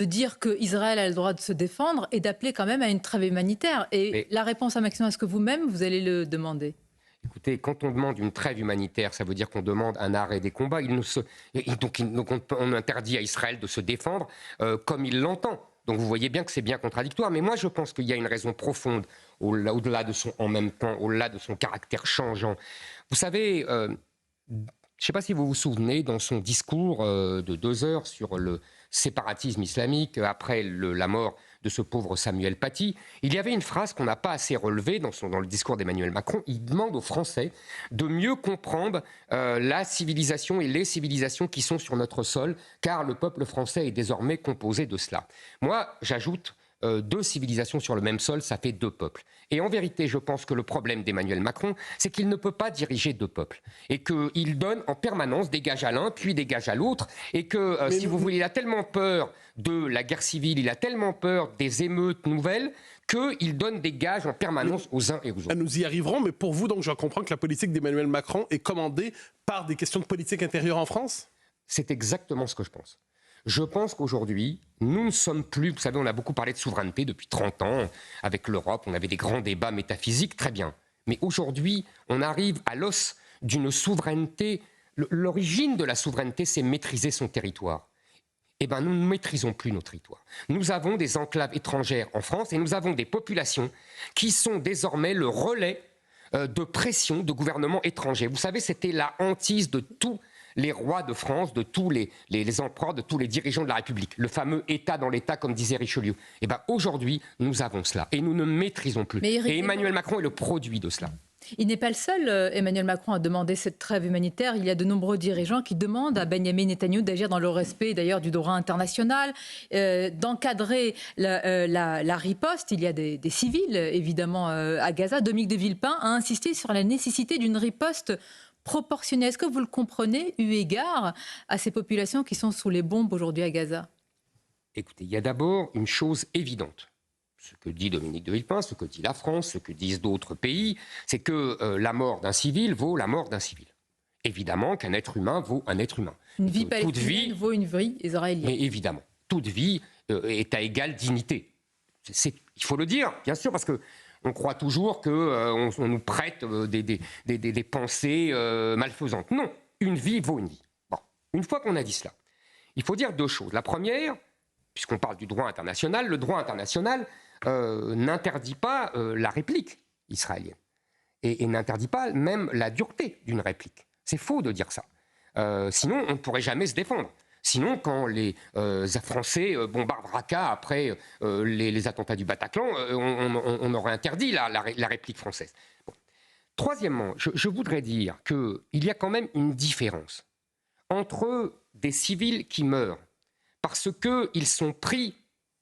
de dire qu'Israël a le droit de se défendre et d'appeler quand même à une trêve humanitaire. Et Mais la réponse à ma question, est-ce que vous-même, vous allez le demander? écoutez, quand on demande une trêve humanitaire, ça veut dire qu'on demande un arrêt des combats. Donc on interdit à Israël de se défendre comme il l'entend. Donc vous voyez bien que c'est bien contradictoire. Mais moi, je pense qu'il y a une raison profonde au-delà de son en même temps, au-delà de son caractère changeant. Vous savez, je ne sais pas si vous vous souvenez, dans son discours de 2 heures sur le séparatisme islamique, après la mort de ce pauvre Samuel Paty, il y avait une phrase qu'on n'a pas assez relevée dans le discours d'Emmanuel Macron. Il demande aux Français de mieux comprendre la civilisation et les civilisations qui sont sur notre sol, car le peuple français est désormais composé de cela. Moi, j'ajoute 2 civilisations sur le même sol, ça fait 2 peuples. Et en vérité, je pense que le problème d'Emmanuel Macron, c'est qu'il ne peut pas diriger 2 peuples. Et qu'il donne en permanence des gages à l'un, puis des gages à l'autre. Et que, si vous voulez, il a tellement peur de la guerre civile, il a tellement peur des émeutes nouvelles, qu'il donne des gages en permanence aux uns et aux autres. Nous y arriverons, mais pour vous, donc, je comprends que la politique d'Emmanuel Macron est commandée par des questions de politique intérieure en France? C'est exactement ce que je pense. Je pense qu'aujourd'hui, nous ne sommes plus... Vous savez, on a beaucoup parlé de souveraineté depuis 30 ans. Avec l'Europe, on avait des grands débats métaphysiques, très bien. Mais aujourd'hui, on arrive à l'os d'une souveraineté. L'origine de la souveraineté, c'est maîtriser son territoire. Eh bien, nous ne maîtrisons plus nos territoires. Nous avons des enclaves étrangères en France et nous avons des populations qui sont désormais le relais de pression de gouvernements étrangers. Vous savez, c'était la hantise de tous les rois de France, de tous les empereurs, de tous les dirigeants de la République. Le fameux État dans l'État, comme disait Richelieu. Eh bien, aujourd'hui, nous avons cela. Et nous ne maîtrisons plus. Et Emmanuel Macron est le produit de cela. Il n'est pas le seul, Emmanuel Macron, à demander cette trêve humanitaire. Il y a de nombreux dirigeants qui demandent à Benyamin Netanyahou d'agir dans le respect d'ailleurs du droit international, d'encadrer la riposte. Il y a des civils, évidemment, à Gaza. Dominique de Villepin a insisté sur la nécessité d'une riposte proportionnée. Est-ce que vous le comprenez, eu égard à ces populations qui sont sous les bombes aujourd'hui à Gaza? Écoutez, il y a d'abord une chose évidente. Ce que dit Dominique de Villepin, ce que dit la France, ce que disent d'autres pays, c'est que la mort d'un civil vaut la mort d'un civil. Évidemment qu'un être humain vaut un être humain. Une vie palestinienne vaut une vie israélienne. Mais évidemment, toute vie est à égale dignité. Il faut le dire, bien sûr, parce qu'on croit toujours qu'on nous prête des pensées malfaisantes. Non, une vie vaut une vie. Bon, une fois qu'on a dit cela, il faut dire 2 choses. La première, puisqu'on parle du droit international, le droit international n'interdit pas la réplique israélienne et n'interdit pas même la dureté d'une réplique. C'est faux de dire ça. Sinon, on ne pourrait jamais se défendre. Sinon, quand les Français bombardent Raqqa après les attentats du Bataclan, on aurait interdit la réplique française. Bon. Troisièmement, je voudrais dire qu'il y a quand même une différence entre des civils qui meurent parce qu'ils sont pris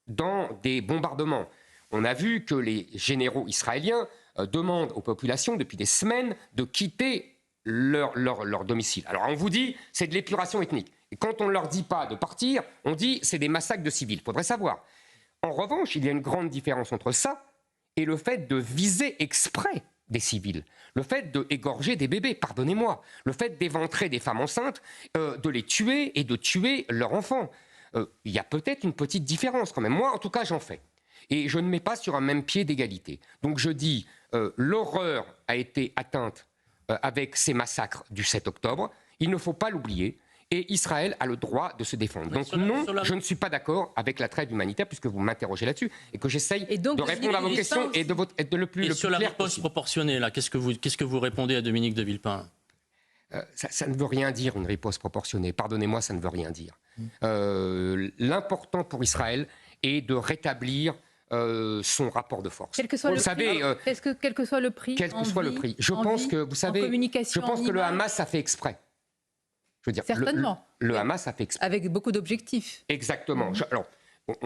dans des bombardements. On a vu que les généraux israéliens demandent aux populations depuis des semaines de quitter leur domicile. Alors on vous dit, c'est de l'épuration ethnique. Et quand on ne leur dit pas de partir, on dit, c'est des massacres de civils. Il faudrait savoir. En revanche, il y a une grande différence entre ça et le fait de viser exprès des civils. Le fait d'égorger des bébés, pardonnez-moi. Le fait d'éventrer des femmes enceintes, de les tuer et de tuer leurs enfants. Il y a peut-être une petite différence quand même. Moi, en tout cas, j'en fais. Et je ne mets pas sur un même pied d'égalité. Donc je dis, l'horreur a été atteinte avec ces massacres du 7 octobre. Il ne faut pas l'oublier. Et Israël a le droit de se défendre. Donc non, je ne suis pas d'accord avec la trêve humanitaire, puisque vous m'interrogez là-dessus, et que j'essaye de répondre à vos questions et de le plus sur la riposte proportionnée, là, qu'est-ce que vous répondez à Dominique de Villepin? Ça ne veut rien dire, une riposte proportionnée. Pardonnez-moi, ça ne veut rien dire. L'important pour Israël est de rétablir son rapport de force. Quel que soit quel que soit le prix. Quel que soit le prix. Je pense que, vous savez, je pense que le Hamas a fait exprès. Je veux dire, certainement. Le Hamas a fait exprès. Avec beaucoup d'objectifs. Exactement. Alors,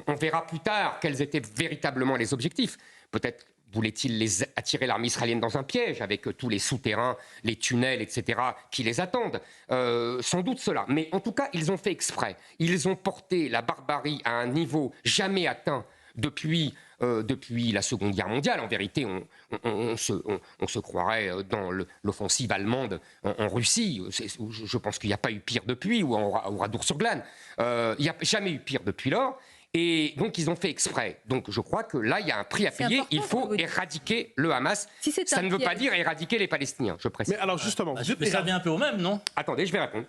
on verra plus tard quels étaient véritablement les objectifs. Peut-être voulait-il attirer l'armée israélienne dans un piège avec tous les souterrains, les tunnels, etc., qui les attendent. Sans doute cela. Mais en tout cas, ils ont fait exprès. Ils ont porté la barbarie à un niveau jamais atteint depuis la Seconde Guerre mondiale. En vérité, on se croirait dans l'offensive allemande en Russie. Je pense qu'il n'y a pas eu pire depuis, ou à Radour-sur-Glane. Il n'y a jamais eu pire depuis lors. Et donc, ils ont fait exprès. Donc, je crois que là, il y a un prix à payer. important, Il ce que faut vous dites. éradiquer le Hamas. Si c'est Ça un ne veut pas piège. dire éradiquer les Palestiniens, je précise. Mais alors justement, vous dites Mais ça revient un peu au même, non? Attendez, je vais répondre.